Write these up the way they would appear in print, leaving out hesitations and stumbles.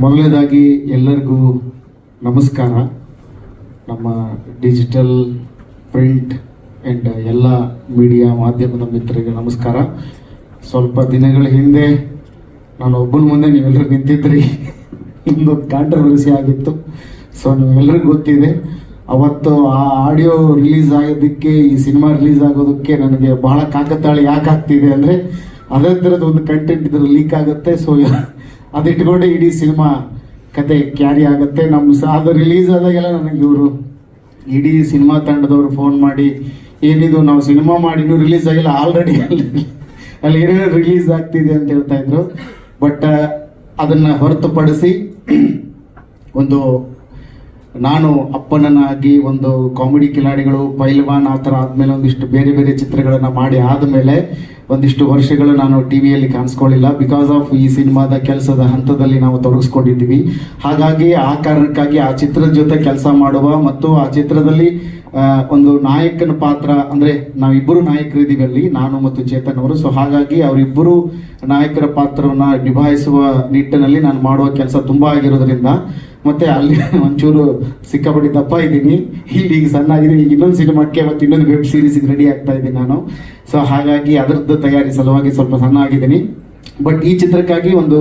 ಮೊದಲನೇದಾಗಿ ಎಲ್ಲರಿಗೂ ನಮಸ್ಕಾರ. ನಮ್ಮ ಡಿಜಿಟಲ್, ಪ್ರಿಂಟ್ ಆ್ಯಂಡ್ ಎಲ್ಲ ಮೀಡಿಯಾ ಮಾಧ್ಯಮದ ಮಿತ್ರರಿಗೆ ನಮಸ್ಕಾರ. ಸ್ವಲ್ಪ ದಿನಗಳ ಹಿಂದೆ ನಾನು ಒಬ್ಬನ ಮುಂದೆ ನೀವೆಲ್ಲರೂ ನಿಂತಿದ್ರಿ, ಇನ್ನೊಂದು ಕಾಂಟ್ರವರ್ಸಿ ಆಗಿತ್ತು. ಸೊ ನೀವೆಲ್ಲರಿಗೂ ಗೊತ್ತಿದೆ, ಅವತ್ತು ಆ ಆಡಿಯೋ ರಿಲೀಸ್ ಆಗೋದಕ್ಕೆ, ಈ ಸಿನಿಮಾ ರಿಲೀಸ್ ಆಗೋದಕ್ಕೆ ನನಗೆ ಬಹಳ ಕಾಕತಾಳಿ ಯಾಕೆ ಆಗ್ತಿದೆ ಅಂದರೆ, ಅದೇ ಥರದ ಒಂದು ಕಂಟೆಂಟ್ ಇದ್ರ ಲೀಕ್ ಆಗುತ್ತೆ. ಸೊ ಅದಿಟ್ಕೊಂಡೆ ಇಡೀ ಸಿನಿಮಾ ಕತೆ ಕ್ಯಾರಿ ಆಗುತ್ತೆ. ಅದು ರಿಲೀಸ್ ಆದಾಗೆಲ್ಲ ನನಗೆ ಇವರು ಇಡೀ ಸಿನಿಮಾ ತಂಡದವರು ಫೋನ್ ಮಾಡಿ, ಏನಿದು ನಾವು ಸಿನಿಮಾ ಮಾಡಿ ಇನ್ನೂ ರಿಲೀಸ್ ಆಗಿಲ್ಲ, ಆಲ್ರೆಡಿ ಅಲ್ಲಿ ಏನೇನು ರಿಲೀಸ್ ಆಗ್ತಿದೆ ಅಂತ ಹೇಳ್ತಾ ಇದ್ರು. ಬಟ್ ಅದನ್ನು ಹೊರತುಪಡಿಸಿ ಒಂದು ನಾನು ಅಪ್ಪನನ್ನಾಗಿ ಒಂದು ಕಾಮಿಡಿ ಕಿಲಾಡಿಗಳು, ಪೈಲ್ವಾನ್ ಆ ಥರ ಆದಮೇಲೆ ಒಂದಿಷ್ಟು ಬೇರೆ ಬೇರೆ ಚಿತ್ರಗಳನ್ನು ಮಾಡಿ ಆದಮೇಲೆ ಒಂದಿಷ್ಟು ವರ್ಷಗಳು ನಾನು ಟಿ ವಿಯಲ್ಲಿ ಕಾಣಿಸ್ಕೊಳ್ಳಿಲ್ಲ. ಬಿಕಾಸ್ ಆಫ್ ಈ ಸಿನಿಮಾದ ಕೆಲಸದ ಹಂತದಲ್ಲಿ ನಾವು ತೊಡಗಿಸ್ಕೊಂಡಿದ್ದೀವಿ. ಹಾಗಾಗಿ ಆ ಕಾರಣಕ್ಕಾಗಿ ಆ ಚಿತ್ರದ ಜೊತೆ ಕೆಲಸ ಮಾಡುವ ಮತ್ತು ಆ ಚಿತ್ರದಲ್ಲಿ ಒಂದು ನಾಯಕನ ಪಾತ್ರ, ಅಂದರೆ ನಾವಿಬ್ಬರು ನಾಯಕರಿದ್ದೀವಿ ಅಲ್ಲಿ, ನಾನು ಮತ್ತು ಚೇತನ್ ಅವರು. ಸೊ ಹಾಗಾಗಿ ಅವರಿಬ್ಬರು ನಾಯಕರ ಪಾತ್ರವನ್ನು ನಿಭಾಯಿಸುವ ನಿಟ್ಟಿನಲ್ಲಿ ನಾನು ಮಾಡುವ ಕೆಲಸ ತುಂಬ ಆಗಿರೋದ್ರಿಂದ, ಮತ್ತೆ ಅಲ್ಲಿ ಒಂಚೂರು ಸಿಕ್ಕಾಪಟ್ಟಿ ದಪ್ಪ ಇದ್ದೀನಿ, ಈಗ ಸಣ್ಣ ಆಗಿದ್ದೀನಿ. ಈಗ ಇನ್ನೊಂದು ಸಿನಿಮಾಕ್ಕೆ ಮತ್ತು ಇನ್ನೊಂದು ವೆಬ್ ಸೀರೀಸ್ಗೆ ರೆಡಿ ಆಗ್ತಾ ಇದ್ದೀನಿ ನಾನು. ಸೊ ಹಾಗಾಗಿ ಅದರದ್ದು ತಯಾರಿ ಸಲುವಾಗಿ ಸ್ವಲ್ಪ ಸಣ್ಣ ಆಗಿದ್ದೀನಿ. ಬಟ್ ಈ ಚಿತ್ರಕ್ಕಾಗಿ ಒಂದು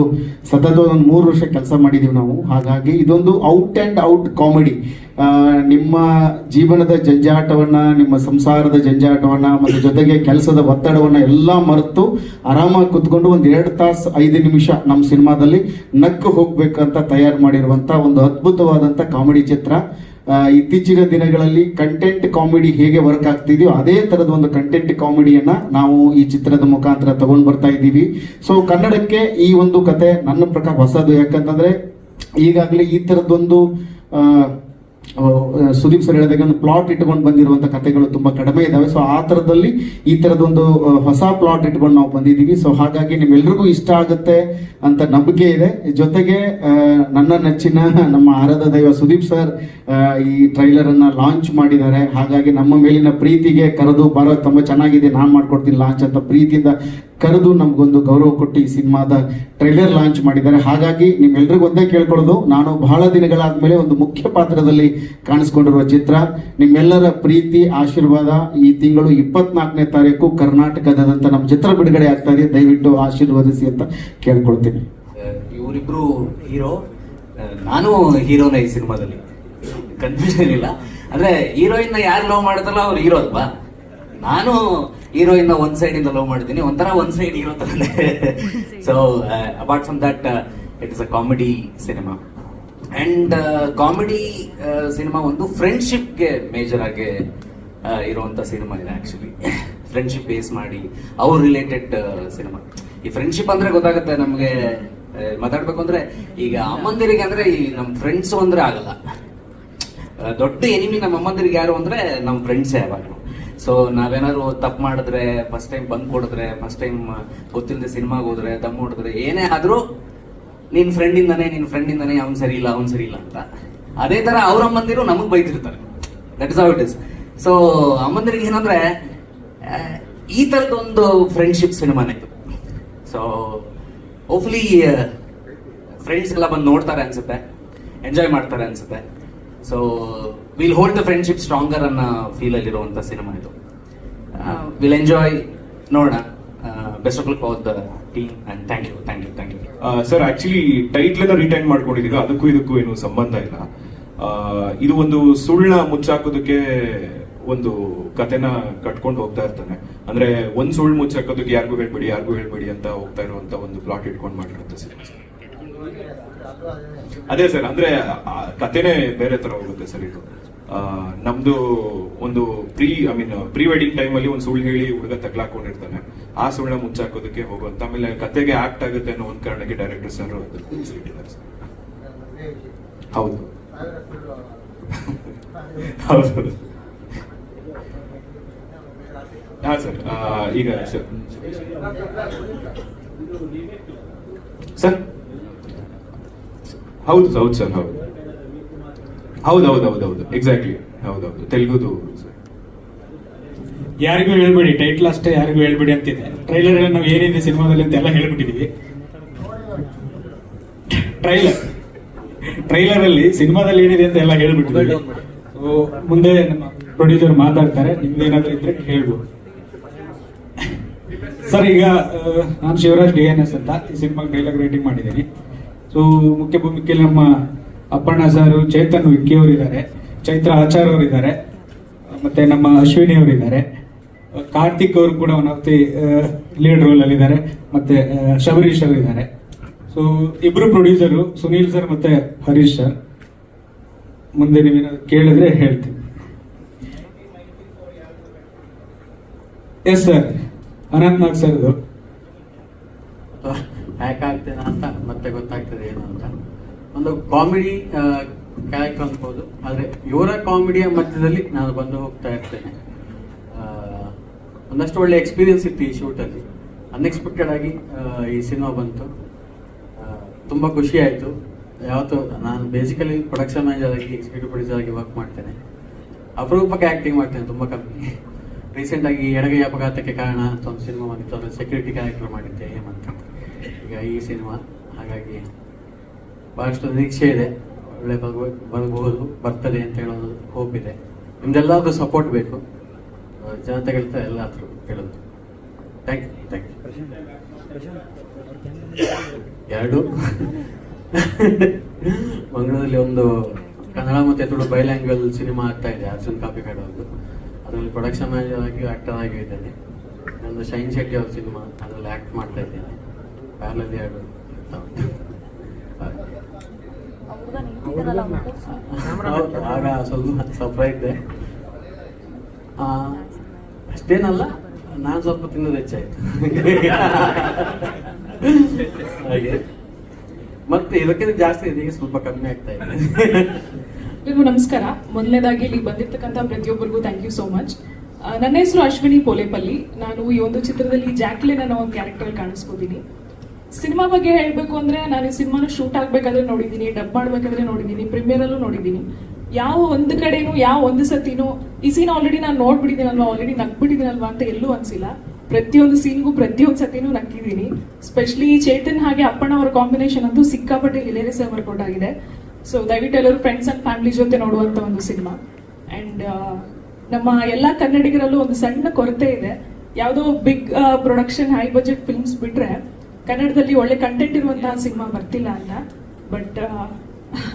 ಸತತ ಒಂದು 3 ವರ್ಷ ಕೆಲಸ ಮಾಡಿದ್ದೀವಿ ನಾವು. ಹಾಗಾಗಿ ಇದೊಂದು ಔಟ್ ಆ್ಯಂಡ್ ಔಟ್ ಕಾಮಿಡಿ. ನಿಮ್ಮ ಜೀವನದ ಜಂಜಾಟವನ್ನು, ನಿಮ್ಮ ಸಂಸಾರದ ಜಂಜಾಟವನ್ನು ಮತ್ತು ಜೊತೆಗೆ ಕೆಲಸದ ಒತ್ತಡವನ್ನು ಎಲ್ಲ ಮರೆತು ಆರಾಮಾಗಿ ಕುತ್ಕೊಂಡು ಒಂದು 2 ತಾಸು 5 ನಿಮಿಷ ನಮ್ಮ ಸಿನಿಮಾದಲ್ಲಿ ನಕ್ಕು ಹೋಗ್ಬೇಕಂತ ತಯಾರು ಮಾಡಿರುವಂಥ ಒಂದು ಅದ್ಭುತವಾದಂಥ ಕಾಮಿಡಿ ಚಿತ್ರ. ಇತ್ತೀಚಿನ ದಿನಗಳಲ್ಲಿ ಕಂಟೆಂಟ್ ಕಾಮಿಡಿ ಹೇಗೆ ವರ್ಕ್ ಆಗ್ತಿದೆಯೋ ಅದೇ ಥರದ ಒಂದು ಕಂಟೆಂಟ್ ಕಾಮಿಡಿಯನ್ನು ನಾವು ಈ ಚಿತ್ರದ ಮುಖಾಂತರ ತಗೊಂಡು ಬರ್ತಾ ಇದ್ದೀವಿ. ಸೊ ಕನ್ನಡಕ್ಕೆ ಈ ಒಂದು ಕತೆ ನನ್ನ ಪ್ರಕಾರ ಹೊಸದು. ಯಾಕಂತಂದರೆ ಈಗಾಗಲೇ ಈ ಥರದ್ದೊಂದು ಸುದೀಪ್ ಸರ್ ಹೇಳಿದಾಗ ಒಂದು ಪ್ಲಾಟ್ ಇಟ್ಕೊಂಡು ಬಂದಿರುವಂಥ ಕಥೆಗಳು ತುಂಬ ಕಡಿಮೆ ಇದ್ದಾವೆ. ಸೊ ಆ ಥರದಲ್ಲಿ ಈ ಥರದೊಂದು ಹೊಸ ಪ್ಲಾಟ್ ಇಟ್ಕೊಂಡು ನಾವು ಬಂದಿದ್ದೀವಿ. ಸೊ ಹಾಗಾಗಿ ನಿಮ್ಮೆಲ್ರಿಗೂ ಇಷ್ಟ ಆಗುತ್ತೆ ಅಂತ ನಂಬಿಕೆ ಇದೆ. ಜೊತೆಗೆ ನನ್ನ ನೆಚ್ಚಿನ ನಮ್ಮ ಆರಾಧ್ಯ ದೈವ ಸುದೀಪ್ ಸರ್ ಈ ಟ್ರೈಲರನ್ನು ಲಾಂಚ್ ಮಾಡಿದ್ದಾರೆ. ಹಾಗಾಗಿ ನಮ್ಮ ಮೇಲಿನ ಪ್ರೀತಿಗೆ ಕರೆದು ಬರೋ ತುಂಬ ಚೆನ್ನಾಗಿದೆ, ನಾನು ಮಾಡ್ಕೊಡ್ತೀನಿ ಲಾಂಚ್ ಅಂತ ಪ್ರೀತಿಯಿಂದ ಕರೆದು ನಮಗೊಂದು ಗೌರವ ಕೊಟ್ಟು ಈ ಸಿನಿಮಾದ ಟ್ರೈಲರ್ ಲಾಂಚ್ ಮಾಡಿದ್ದಾರೆ. ಹಾಗಾಗಿ ನಿಮ್ಮೆಲ್ರಿಗೂ ಒಂದೇ ಕೇಳ್ಕೊಳ್ಳೋದು, ನಾನು ಬಹಳ ದಿನಗಳಾದ್ಮೇಲೆ ಒಂದು ಮುಖ್ಯ ಪಾತ್ರದಲ್ಲಿ ಕಾಣಿಸ್ಕೊಂಡಿರುವ ಚಿತ್ರ. ನಿಮ್ಮೆಲ್ಲರ ಪ್ರೀತಿ ಆಶೀರ್ವಾದ ಈ ತಿಂಗಳು 24ನೇ ತಾರೀಕು ಕರ್ನಾಟಕದಾದಂಥ ನಮ್ಮ ಚಿತ್ರ ಬಿಡುಗಡೆ ಆಗ್ತಾ ಇದೆ. ದಯವಿಟ್ಟು ಆಶೀರ್ವದಿಸಿ ಅಂತ ಕೇಳ್ಕೊಳ್ತೀನಿ. ಇವರಿಬ್ರು ಹೀರೋ, ನಾನು ಹೀರೋನ ಈ ಸಿನಿಮಾದಲ್ಲಿ, ಕನ್ಫ್ಯೂಷನ್ ಇಲ್ಲ. ಅಂದ್ರೆ ಹೀರೋಯಿನ್ ಯಾರು ಲವ್ ಮಾಡ್ತಾರಲ್ಲ ಅವ್ರು ಹೀರೋ ಅಲ್ವಾ. ನಾನು ಹೀರೋಯಿನ್ ಒಂದ್ ಸೈಡ್ ಇಂದ ಲವ್ ಮಾಡಿದ್ದೀನಿ, ಒಂಥರ ಒಂದ್ ಸೈಡ್ ಹೀರೋ ತರನೇ. So apart from that it is a comedy cinema. And comedy cinema ಒಂದು ಫ್ರೆಂಡ್ಶಿಪ್ಗೆ ಮೇಜರ್ ಆಗಿ ಇರುವಂತ ಸಿನಿಮಾ ಇದೆ. ಆಕ್ಚುಲಿ ಫ್ರೆಂಡ್ಶಿಪ್ ಬೇಸ್ ಮಾಡಿ ಅವ್ರ ರಿಲೇಟೆಡ್ ಸಿನಿಮಾ. ಈ ಫ್ರೆಂಡ್ಶಿಪ್ ಅಂದ್ರೆ ಗೊತ್ತಾಗುತ್ತೆ ನಮ್ಗೆ, ಮಾತಾಡ್ಬೇಕು ಅಂದ್ರೆ ಈಗ ಅಮ್ಮಂದಿರಿಗೆ ಅಂದ್ರೆ ಈ ನಮ್ ಫ್ರೆಂಡ್ಸ್ ಅಂದ್ರೆ ಆಗಲ್ಲ. ದೊಡ್ಡ ಎನಿಮಿ ನಮ್ಮ ಅಮ್ಮಂದಿರಿಗೆ ಯಾರು ಅಂದ್ರೆ ನಮ್ ಫ್ರೆಂಡ್ಸೇ ಯಾವಾಗಲೂ. ಸೊ ನಾವೇನಾದ್ರು ತಪ್ಪು ಮಾಡಿದ್ರೆ, ಫಸ್ಟ್ ಟೈಮ್ ಬಂದ್ ಕೊಡಿದ್ರೆ, ಫಸ್ಟ್ ಟೈಮ್ ಗೊತ್ತಿಲ್ಲದೆ ಸಿನಿಮಾಗೆ ಹೋದ್ರೆ, ದಮ್ ಹೊಡೆದ್ರೆ, ಏನೇ ಆದ್ರೂ ನಿನ್ ಫ್ರೆಂಡಿಂದಾನೆ ಅವ್ನು ಸರಿ ಇಲ್ಲ ಅಂತ. ಅದೇ ತರ ಅವ್ರ ಅಮ್ಮಂದಿರು ನಮಗ್ ಬೈತಿರ್ತಾರೆ. That is how it is. So ಅಮ್ಮಂದಿರಿಗೆ ಏನಂದ್ರೆ ಈ ತರದೊಂದು ಫ್ರೆಂಡ್ಶಿಪ್ ಸಿನಿಮಾನೇ ಇದು. ಸೊ ಹೋಪ್ಫುಲಿ ಫ್ರೆಂಡ್ಸ್ ಎಲ್ಲ ಬಂದು ನೋಡ್ತಾರೆ ಅನ್ಸುತ್ತೆ, ಎಂಜಾಯ್ ಮಾಡ್ತಾರೆ ಅನ್ಸುತ್ತೆ. So will hold the friendship stronger ಅನ್ನೋ ಫೀಲ್ ಅಲ್ಲಿರುವಂತ ಸಿನಿಮಾ ಇದು. ವಿಲ್ ಎಂಜಾಯ್, ನೋಡೋಣ. Best of luck for the team and thank you. Sir, actually title retain ಮಾಡ್ಕೊಂಡಿದ್ದೀರಾ, ಅದಕ್ಕೂ ಇದಕ್ಕೂ ಏನು ಸಂಬಂಧ ಇಲ್ಲ. ಇದು ಒಂದು ಸುಳ್ಳ ಮುಚ್ಚಾಕೋದಕ್ಕೆ ಒಂದು ಕತೆನ ಕಟ್ಕೊಂಡು ಹೋಗ್ತಾ ಇರ್ತಾನೆ. ಅಂದ್ರೆ ಒಂದ್ ಸುಳ್ಳು ಮುಚ್ಚಾಕೋದಕ್ಕೆ ಯಾರಿಗೂ ಹೇಳ್ಬೇಡಿ ಅಂತ ಹೋಗ್ತಾ ಇರುವಂತ ಒಂದು ಪ್ಲಾಟ್ ಇಟ್ಕೊಂಡು ಮಾಡಿರುವಂತ ಸಿನಿಮಾ ಸರ್. ಅದೇ ಸರ್, ಅಂದ್ರೆ ಕತೆನೇ ಬೇರೆ ತರ ಹೋಗುತ್ತೆ ಸರ್. ಇದು ನಮ್ದು ಒಂದು ಪ್ರೀ ವೆಡ್ಡಿಂಗ್ ಟೈಮ್ ಅಲ್ಲಿ ಒಂದು ಸುಳ್ಳು ಹೇಳಿ ಹುಡುಗ ತಗ್ಲಾಕೊಂಡಿರ್ತಾನೆ. ಆ ಸುಳ್ಳ ಮುಚ್ಚಾಕೋದಕ್ಕೆ ಹೋಗುವಂತ, ಆಮೇಲೆ ಕತೆಗೆ ಆಕ್ಟ್ ಆಗುತ್ತೆ ಅನ್ನೋ ಒಂದ್ ಕಾರಣಕ್ಕೆ ಡೈರೆಕ್ಟರ್ ಸರ್ ಇಟ್ಟಿದ್ದಾರೆ ಸರ್. ಹೌದು ಹೌದು ಹಾ ಸರ್. ಈಗ ಸರ್ ಹೌದು ಸರ್, ಹೌದು ಎಕ್ಸಾಕ್ಟ್ಲಿ, ಹೌದೌದು ತೆಲುಗುದು ಸರ್. ಯಾರಿಗೂ ಹೇಳ್ಬೇಡಿ, ಟೈಟ್ಲ್ ಅಷ್ಟೇ ಯಾರಿಗೂ ಹೇಳ್ಬೇಡಿ ಅಂತಿದೆ. ಟ್ರೈಲರ್ ಅಲ್ಲಿ ನಾವು ಏನಿದೆ ಸಿನಿಮಾದಲ್ಲಿ ಅಂತ ಎಲ್ಲ ಹೇಳ್ಬಿಟ್ಟಿದೀವಿ. ಟ್ರೈಲರ್ ಟ್ರೈಲರ್ ಅಲ್ಲಿ ಸಿನಿಮಾದಲ್ಲಿ ಏನಿದೆ ಅಂತ ಎಲ್ಲ ಹೇಳ್ಬಿಟ್ಟಿದ್ದೀವಿ. ಸೊ ಮುಂದೆ ನಮ್ಮ ಪ್ರೊಡ್ಯೂಸರ್ ಮಾತಾಡ್ತಾರೆ, ನಿಮ್ದೇನಾದ್ರೂ ಇದ್ರೆ ಹೇಳ್ಬೋದು. ಸರ್, ಈಗ ನಾನು ಶಿವರಾಜ್ DNS ಅಂತ ಈ ಸಿನಿಮಾಗೆ ಡೈಲಾಗ್ ರೈಟಿಂಗ್ ಮಾಡಿದ್ದೀನಿ. ಸೊ ಮುಖ್ಯ ಭೂಮಿಕೆಯಲ್ಲಿ ನಮ್ಮ ಅಪ್ಪಣ್ಣ ಸರ್, ಚೇತನ್ ವಿಕ್ಕಿ ಅವರು ಇದ್ದಾರೆ, ಚೈತ್ರ ಆಚಾರ್ ಅವರು ಇದ್ದಾರೆ, ಮತ್ತೆ ನಮ್ಮ ಅಶ್ವಿನಿ ಅವರು ಇದ್ದಾರೆ, ಕಾರ್ತಿಕ್ ಅವರು ಕೂಡ one of the lead role ಅಲ್ಲಿ ಇದ್ದಾರೆ, ಮತ್ತೆ ಶಬರೀಶ್ ಅವರು ಇದ್ದಾರೆ. ಸೊ ಇಬ್ರು ಪ್ರೊಡ್ಯೂಸರು, ಸುನೀಲ್ ಸರ್ ಮತ್ತೆ ಹರೀಶ್ ಸರ್. ಮುಂದೆ ನೀವೇನಾದ್ರು ಕೇಳಿದ್ರೆ ಹೇಳ್ತೀನಿ. ಎಸ್ ಸರ್, ಅನಂತ್ ನಾಗ್ ಸರ್ದು ಹ್ಯಾಕ್ ಆಗ್ತೇನೆ ಅಂತ ಮತ್ತೆ ಗೊತ್ತಾಗ್ತದೆ ಏನು ಅಂತ. ಒಂದು ಕಾಮಿಡಿ ಕ್ಯಾರೆಕ್ಟರ್ ಅನ್ಬೋದು, ಆದ್ರೆ ಇವರ ಕಾಮಿಡಿಯ ಮಧ್ಯದಲ್ಲಿ ನಾನು ಬಂದು ಹೋಗ್ತಾ ಇರ್ತೇನೆ. ಒಂದಷ್ಟು ಒಳ್ಳೆ ಎಕ್ಸ್ಪೀರಿಯನ್ಸ್ ಇತ್ತು ಈ ಶೂಟಲ್ಲಿ. ಅನ್ಎಕ್ಸ್ಪೆಕ್ಟೆಡ್ ಆಗಿ ಈ ಸಿನಿಮಾ ಬಂತು, ತುಂಬಾ ಖುಷಿ ಆಯ್ತು. ಯಾವತ್ತು ನಾನು ಬೇಸಿಕಲಿ ಪ್ರೊಡಕ್ಷನ್ ಮ್ಯಾನೇಜರ್ ಆಗಿ, ಎಕ್ಸಿಕ್ಯೂಟಿವ್ ಪ್ರೊಡ್ಯೂಸರ್ ಆಗಿ ವರ್ಕ್ ಮಾಡ್ತೇನೆ. ಅಪರೂಪಕ್ಕೆ ಆಕ್ಟಿಂಗ್ ಮಾಡ್ತೇನೆ, ತುಂಬಾ ಕಮ್ಮಿ. ರೀಸೆಂಟ್ ಆಗಿ ಎಡಗೈ ಅಪಘಾತಕ್ಕೆ ಕಾರಣ ಅಂತ ಒಂದು ಸಿನಿಮಾ ಬಂದಿತ್ತು, ಅದ್ರ ಸೆಕ್ಯೂರಿಟಿ ಕ್ಯಾರೆಕ್ಟರ್ ಮಾಡಿದ್ದೆ ಹೇಮಂತ್. ಈಗ ಈ ಸಿನಿಮಾ, ಹಾಗಾಗಿ ಬಹಳಷ್ಟು ನಿರೀಕ್ಷೆ ಇದೆ, ಒಳ್ಳೆ ಬರಬಹುದು, ಬರ್ತದೆ ಅಂತ ಹೇಳೋದು ಹೋಪ್ ಇದೆ. ನಿಮ್ದೆಲ್ಲರದ್ದು ಸಪೋರ್ಟ್ ಬೇಕು, ಜನತೆಗಳಿಂದ ಎಲ್ಲಾದ್ರೂ ಹೇಳೋದು. Thank you. ಎರಡು ಮಂಗಳೂರಲ್ಲಿ ಒಂದು ಕನ್ನಡ ಮತ್ತೆ ತುಳು ಬೈಲ್ಯಾಂಗ್ವೇಜ್ ಸಿನಿಮಾ ಆಗ್ತಾ ಇದೆ, ಅರ್ಜುನ್ ಕಾಪಿಕಾಡ್ ಅವ್ರದ್ದು. ಅದರಲ್ಲಿ ಪ್ರೊಡಕ್ಷನ್ ಮ್ಯಾನೇಜರ್ ಆಗಿ, ಆಕ್ಟರ್ ಆಗಿ ಇದ್ದೇನೆ. ಒಂದು ಶೈನ್ ಶೆಟ್ಟಿ ಅವ್ರ ಸಿನಿಮಾ, ಅದರಲ್ಲಿ ಆಕ್ಟ್ ಮಾಡ್ತಾ ಇದ್ದೇನೆ. ಪ್ಯಾರಲಲ್ಲಿ ಎರಡು ಆಗ ಸ್ವಲ್ಪ ಸರ್ಪ್ರೈಸ್ ಇದೆ. ಅಷ್ಟೇನಲ್ಲ, ನಾನು ಸ್ವಲ್ಪ ತಿನ್ನೋದು ಹೆಚ್ಚಾಯ್ತು ಹಾಗೆ. ಮತ್ತೆ ಇದಕ್ಕಿಂತ ಜಾಸ್ತಿ ಇದೆ, ಈಗ ಸ್ವಲ್ಪ ಕಮ್ಮಿ ಆಗ್ತಾ ಇದೆ. ಎಲ್ರಿಗೂ ನಮಸ್ಕಾರ. ಮೊದಲನೇದಾಗಿ ಇಲ್ಲಿ ಬಂದಿರ್ತಕ್ಕಂಥ ಪ್ರತಿಯೊಬ್ಬರಿಗೂ ಥ್ಯಾಂಕ್ ಯು ಸೋ ಮಚ್. ನನ್ನ ಹೆಸರು ಅಶ್ವಿನಿ ಪೋಲೇಪಲ್ಲಿ. ನಾನು ಈ ಒಂದು ಚಿತ್ರದಲ್ಲಿ ಜಾಕ್ಲಿನ್ ಅನ್ನೋ ಒಂದು ಕ್ಯಾರೆಕ್ಟರ್ ಕಾಣಿಸ್ಕೋತೀನಿ. ಸಿನಿಮಾ ಬಗ್ಗೆ ಹೇಳಬೇಕು ಅಂದ್ರೆ, ನಾನು ಈ ಸಿನಿಮಾನ ಶೂಟ್ ಆಗ್ಬೇಕಾದ್ರೆ ನೋಡಿದ್ದೀನಿ, ಡಬ್ ಮಾಡ್ಬೇಕಾದ್ರೆ ನೋಡಿದ್ದೀನಿ, ಪ್ರೀಮಿಯರಲ್ಲೂ ನೋಡಿದ್ದೀನಿ. ಯಾವ ಒಂದು ಕಡೆನೂ, ಯಾವ ಒಂದು ಸತಿನೂ ಈ ಸೀನ್ ಆಲ್ರೆಡಿ ನಾನು ನೋಡ್ಬಿಟ್ಟಿದ್ದೀನಲ್ವಾ, ಆಲ್ರೆಡಿ ನಗ್ಬಿಟ್ಟಿದ್ದೀನಲ್ವಾ ಅಂತ ಎಲ್ಲೂ ಅನ್ಸಿಲ್ಲ. ಪ್ರತಿಯೊಂದು ಸೀನ್ಗೂ ಪ್ರತಿಯೊಂದು ಸತಿನೂ ನಕ್ಕಿದ್ದೀನಿ. ಸ್ಪೆಷಲಿ ಚೇತನ್ ಹಾಗೆ ಅಪ್ಪಣ್ಣ ಅವರ ಕಾಂಬಿನೇಷನ್ ಅಂತೂ ಸಿಕ್ಕಾಪಟ್ಟೆ ಹಿಲೇರಿಯಸ್ ಆಗಿ ವರ್ಕೌಟ್ ಆಗಿದೆ. ಸೊ ದಯವಿಟ್ಟು ಎಲ್ಲರೂ ಫ್ರೆಂಡ್ಸ್ ಅಂಡ್ ಫ್ಯಾಮಿಲಿ ಜೊತೆ ನೋಡುವಂತ ಒಂದು ಸಿನಿಮಾ. ಅಂಡ್ ನಮ್ಮ ಎಲ್ಲ ಕನ್ನಡಿಗರಲ್ಲೂ ಒಂದು ಸಣ್ಣ ಕೊರತೆ ಇದೆ. ಯಾವುದೋ big production high budget films ಬಿಟ್ರೆ ಕನ್ನಡದಲ್ಲಿ ಒಳ್ಳೆ ಕಂಟೆಂಟ್ ಇರುವಂತಹ ಸಿನಿಮಾ ಬರ್ತಿಲ್ಲ ಅಂತ. ಬಟ್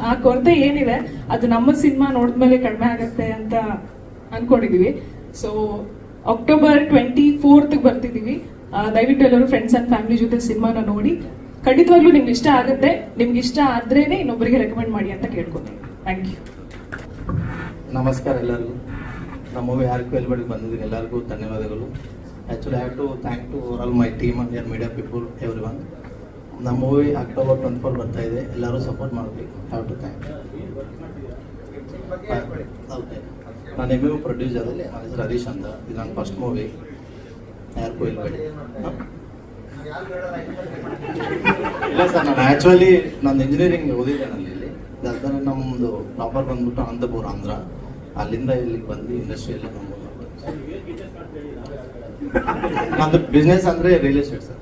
ಆ ಕೊರತೆ ಏನಿದೆ ಅದು ನಮ್ಮ ಸಿನಿಮಾ ನೋಡಿದ್ಮೇಲೆ ಕಡಿಮೆ ಆಗತ್ತೆ ಅಂತ ಅನ್ಕೊಂಡಿದೀವಿ. So October 24th ಬರ್ತಿದೀವಿ. ದಯವಿಟ್ಟು ಎಲ್ಲರೂ ಫ್ರೆಂಡ್ಸ್ ಅಂಡ್ ಫ್ಯಾಮಿಲಿ ಜೊತೆ ಸಿನಿಮಾನ ನೋಡಿ. ಖಂಡಿತವಾಗ್ಲೂ ನಿಮ್ಗೆ ಇಷ್ಟ ಆಗುತ್ತೆ. ನಿಮ್ಗೆ ಇಷ್ಟ ಆದ್ರೇನೆ ಇನ್ನೊಬ್ಬರಿಗೆ ರೆಕಮೆಂಡ್ ಮಾಡಿ ಅಂತ ಕೇಳ್ಕೊತೀನಿ. Thank you. ನಮಸ್ಕಾರ ಎಲ್ಲರಿಗೂ. ನಮ್ಮ ಮೂವಿ ಯಾರಿಗೂ ಎಲ್ಬಡಿಗೆ ಬಂದಿದ್ದೀವಿ, ಎಲ್ಲರಿಗೂ ಧನ್ಯವಾದಗಳು. Actually I have to thank to over my team and your media people, everyone. ನಮ್ಮ ಮೂವಿ ಅಕ್ಟೋಬರ್ 24 ಬರ್ತಾ ಇದೆ, ಎಲ್ಲರೂ ಸಪೋರ್ಟ್ ಮಾಡಬೇಕು. Have to thank. ಓಕೆ, ನಾನು MU ಪ್ರೊಡ್ಯೂಸರ್, ನನ್ನ ಹೆಸರು ಹರೀಶ್ ಅಂತ. ಇದು ನನ್ನ ಫಸ್ಟ್ ಮೂವಿ, ಯಾರಿಗೂ ಹೇಳ್ಬೇಡಿ. ಇಲ್ಲ ಸರ್, ನಾನು ಆ್ಯಕ್ಚುಲಿ ನಂದು ಇಂಜಿನಿಯರಿಂಗ್ ಓದಿದ್ದೆ ನಾನು ಇಲ್ಲಿ. ಅದಾದ ನಮ್ಮದು ಪ್ರಾಪರ್ ಬಂದ್ಬಿಟ್ಟು ಅನಂತಪುರ, ಆಂಧ್ರ. ಅಲ್ಲಿಂದ ಇಲ್ಲಿಗೆ ಬಂದು ಇಂಡಸ್ಟ್ರಿಯಲ್ಲೇ ನಮ್ಮ ನಂದು ಬಿಸ್ನೆಸ್ ಅಂದರೆ ರಿಯಲ್ ಎಸ್ಟೇಟ್ ಸರ್.